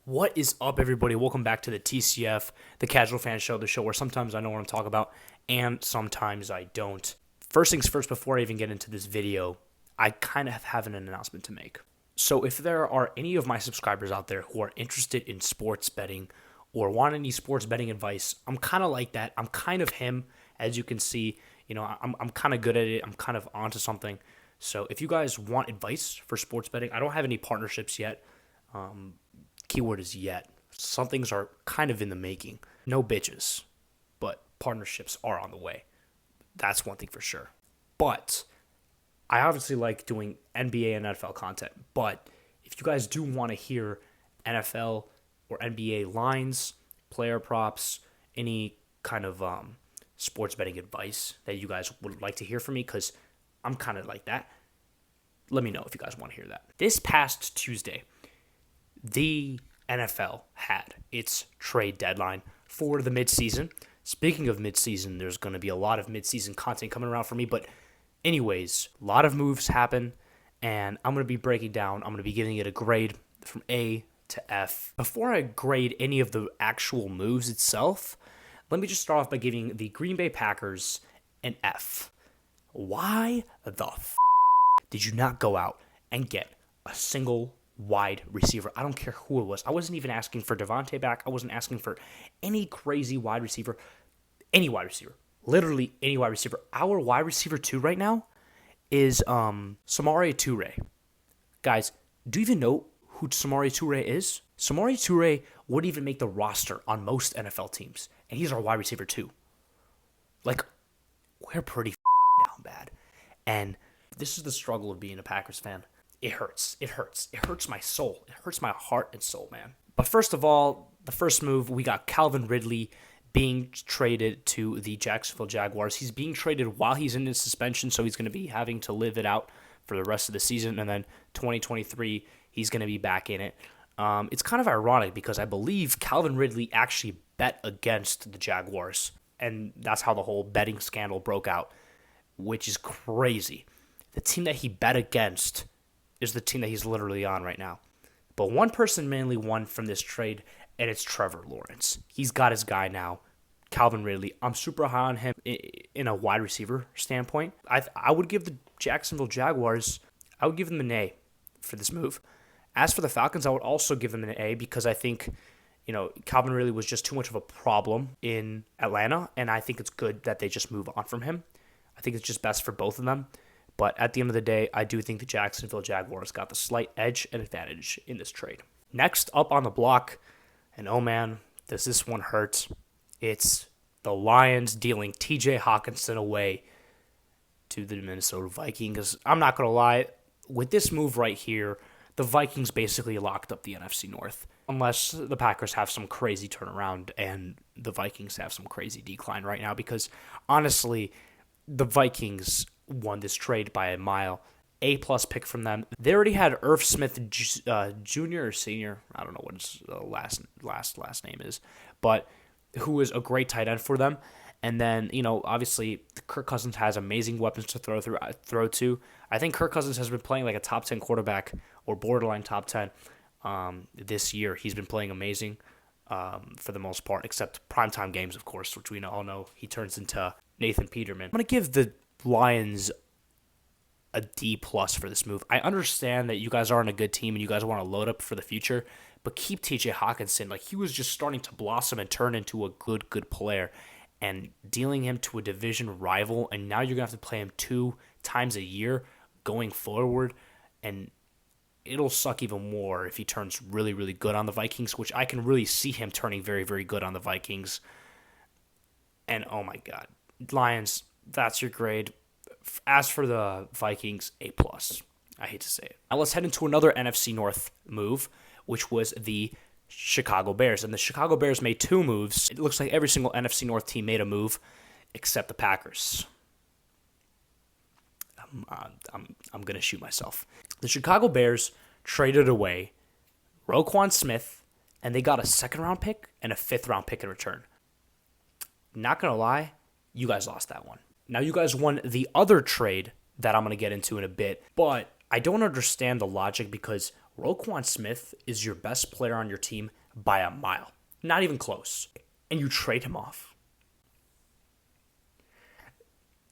What is up, everybody? Welcome back to the TCF, the Casual Fan Show, the show where sometimes I know what I'm talking about and sometimes I don't. First things first, before I even get into this video, I kind of have an announcement to make. So if there are any of my subscribers out there who are interested in sports betting or want any sports betting advice, I'm kind of like that. I'm kind of him, as you can see. I'm kind of good at it. I'm kind of onto something. So if you guys want advice for sports betting, I don't have any partnerships yet. Keyword is yet. Some things are kind of in the making. No bitches, but partnerships are on the way. That's one thing for sure. But I obviously like doing NBA and NFL content. But if you guys do want to hear NFL or NBA lines, player props, any kind of sports betting advice that you guys would like to hear from me, because I'm kind of like that, let me know if you guys want to hear that. This past Tuesday, the NFL had its trade deadline for the midseason. Speaking of midseason, there's going to be a lot of midseason content coming around for me. But anyways, a lot of moves happen, and I'm going to be breaking down. I'm going to be giving it a grade from A to F. Before I grade any of the actual moves itself, let me just start off by giving the Green Bay Packers an F. Why the did you not go out and get a single wide receiver? I don't care who it was. I wasn't even asking for Devontae back. I wasn't asking for any crazy wide receiver. Any wide receiver. Literally any wide receiver. Our wide receiver 2 right now is Samori Toure. Guys, do you even know who Samori Toure is? Samori Toure wouldn't even make the roster on most NFL teams, and he's our wide receiver 2. Like, we're pretty down bad. And this is the struggle of being a Packers fan. It hurts. It hurts. It hurts my soul. It hurts my heart and soul, man. But first of all, the first move, we got Calvin Ridley being traded to the Jacksonville Jaguars. He's being traded while he's in his suspension, so he's going to be having to live it out for the rest of the season. And then 2023, he's going to be back in it. It's kind of ironic because I believe Calvin Ridley actually bet against the Jaguars. And that's how the whole betting scandal broke out, which is crazy. The team that he bet against is the team that he's literally on right now. But one person mainly won from this trade, and it's Trevor Lawrence. He's got his guy now, Calvin Ridley. I'm super high on him in a wide receiver standpoint. I would give the Jacksonville Jaguars, I would give them an A for this move. As for the Falcons, I would also give them an A because I think, Calvin Ridley was just too much of a problem in Atlanta, and I think it's good that they just move on from him. I think it's just best for both of them. But at the end of the day, I do think the Jacksonville Jaguars got the slight edge and advantage in this trade. Next up on the block, and oh man, does this one hurt? It's the Lions dealing TJ Hawkinson away to the Minnesota Vikings. I'm not going to lie, with this move right here, the Vikings basically locked up the NFC North. Unless the Packers have some crazy turnaround and the Vikings have some crazy decline right now. Because honestly, the Vikings won this trade by a mile. A-plus pick from them. They already had Irv Smith Jr. or Senior. I don't know what his last name is. But who was a great tight end for them. And then, obviously, Kirk Cousins has amazing weapons to throw to. I think Kirk Cousins has been playing like a top 10 quarterback or borderline top 10 this year. He's been playing amazing for the most part, except primetime games, of course, which we all know he turns into Nathan Peterman. I'm going to give the Lions a D+ for this move. I understand that you guys aren't a good team and you guys want to load up for the future, but keep TJ Hawkinson. Like, he was just starting to blossom and turn into a good player, and dealing him to a division rival, and now you're going to have to play him 2 times a year going forward, and it'll suck even more if he turns really, really good on the Vikings, which I can really see him turning very, very good on the Vikings. And oh my God, Lions, that's your grade. As for the Vikings, A+. I hate to say it. Now let's head into another NFC North move, which was the Chicago Bears. And the Chicago Bears made 2 moves. It looks like every single NFC North team made a move except the Packers. I'm going to shoot myself. The Chicago Bears traded away Roquan Smith, and they got a 2nd-round pick and a 5th-round pick in return. Not going to lie, you guys lost that one. Now you guys won the other trade that I'm going to get into in a bit, but I don't understand the logic because Roquan Smith is your best player on your team by a mile. Not even close. And you trade him off.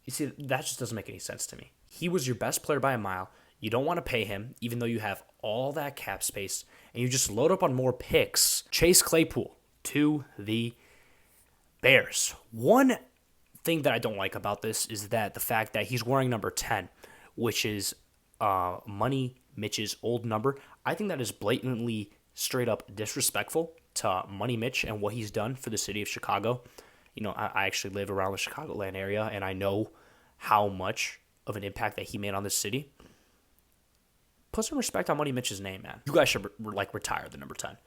You see, that just doesn't make any sense to me. He was your best player by a mile. You don't want to pay him, even though you have all that cap space, and you just load up on more picks. Chase Claypool to the Bears. One thing that I don't like about this is that the fact that he's wearing number 10, which is Money Mitch's old number. I think that is blatantly straight up disrespectful to Money Mitch and what he's done for the city of Chicago. You know, I actually live around the Chicagoland area, and I know how much of an impact that he made on this city. Put some respect on Money Mitch's name, man. You guys should retire the number 10.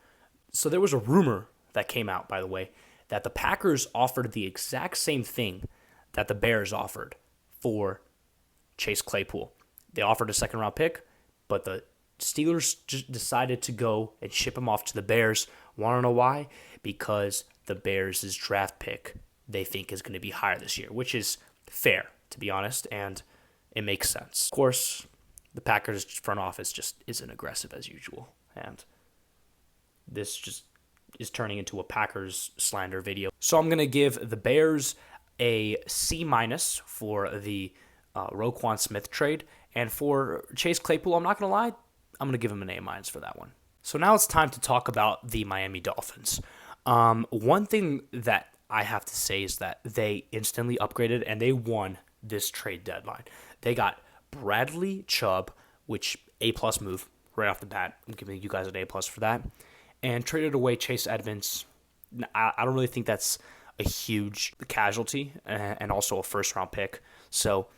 So there was a rumor that came out, by the way, that the Packers offered the exact same thing that the Bears offered for Chase Claypool. They offered a second-round pick, but the Steelers just decided to go and ship him off to the Bears. Want to know why? Because the Bears' draft pick they think is going to be higher this year, which is fair, to be honest, and it makes sense. Of course, the Packers front office just isn't aggressive as usual, and this just is turning into a Packers slander video. So I'm going to give the Bears a C- for the Roquan Smith trade, and for Chase Claypool, I'm not going to lie, I'm going to give him an A- for that one. So now it's time to talk about the Miami Dolphins. One thing that I have to say is that they instantly upgraded and they won this trade deadline. They got Bradley Chubb, which A+ move right off the bat. I'm giving you guys an A+ for that. And traded away Chase Edmonds. I don't really think that's a huge casualty and also a first-round pick. So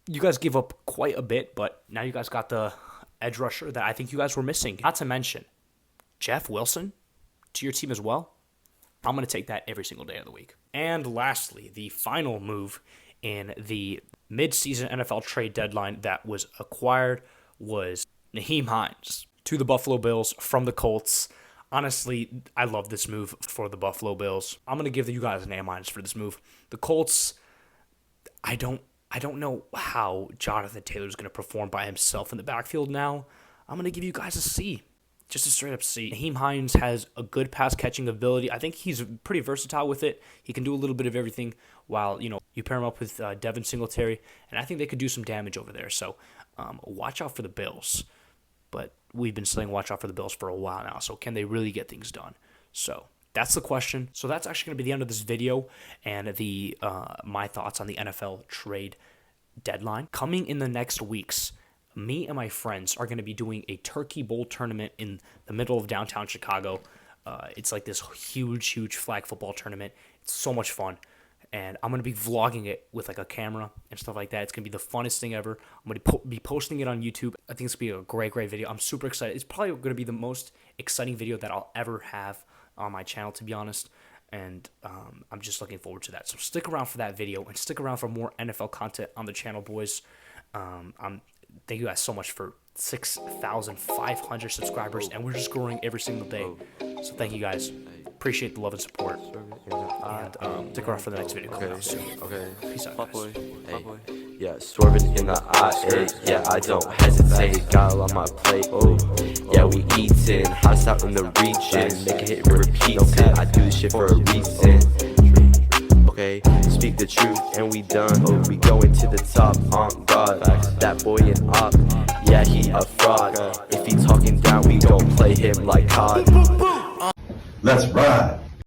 you guys give up quite a bit, but now you guys got the edge rusher that I think you guys were missing. Not to mention Jeff Wilson to your team as well. I'm going to take that every single day of the week. And lastly, the final move in the mid-season NFL trade deadline that was acquired was Nyheim Hines to the Buffalo Bills from the Colts. Honestly, I love this move for the Buffalo Bills. I'm going to give you guys an A- for this move. The Colts, I don't know how Jonathan Taylor is going to perform by himself in the backfield now. I'm going to give you guys a C. Just a straight up C. Nyheim Hines has a good pass catching ability. I think he's pretty versatile with it. He can do a little bit of everything while, you pair him up with Devin Singletary, and I think they could do some damage over there. So watch out for the Bills. But we've been saying watch out for the Bills for a while now. So can they really get things done? So that's the question. So that's actually going to be the end of this video and the my thoughts on the NFL trade deadline. Coming in the next weeks, me and my friends are going to be doing a Turkey Bowl tournament in the middle of downtown Chicago. It's like this huge flag football tournament. It's so much fun. And I'm going to be vlogging it with like a camera and stuff like that. It's going to be the funnest thing ever. I'm going to be posting it on YouTube. I think it's going to be a great video. I'm super excited. It's probably going to be the most exciting video that I'll ever have on my channel, to be honest. And I'm just looking forward to that. So stick around for that video and stick around for more NFL content on the channel, boys. Thank you guys so much for 6,500 subscribers, and we're just growing every single day. So thank you guys. Appreciate the love and support. And stick around for the next video coming out soon. Peace out, guys. Yeah, swerving in the IA. Yeah, I don't hesitate. Got a lot on my plate. Oh, yeah, we eatin'. Hottest out in the region. Make it hit and repeat it. I do this shit for a reason. Okay, speak the truth and we done. Oh, we going to the top. On God, that boy in op. Yeah, he a fraud. If he talking down, we gon' play him like COD. Let's ride.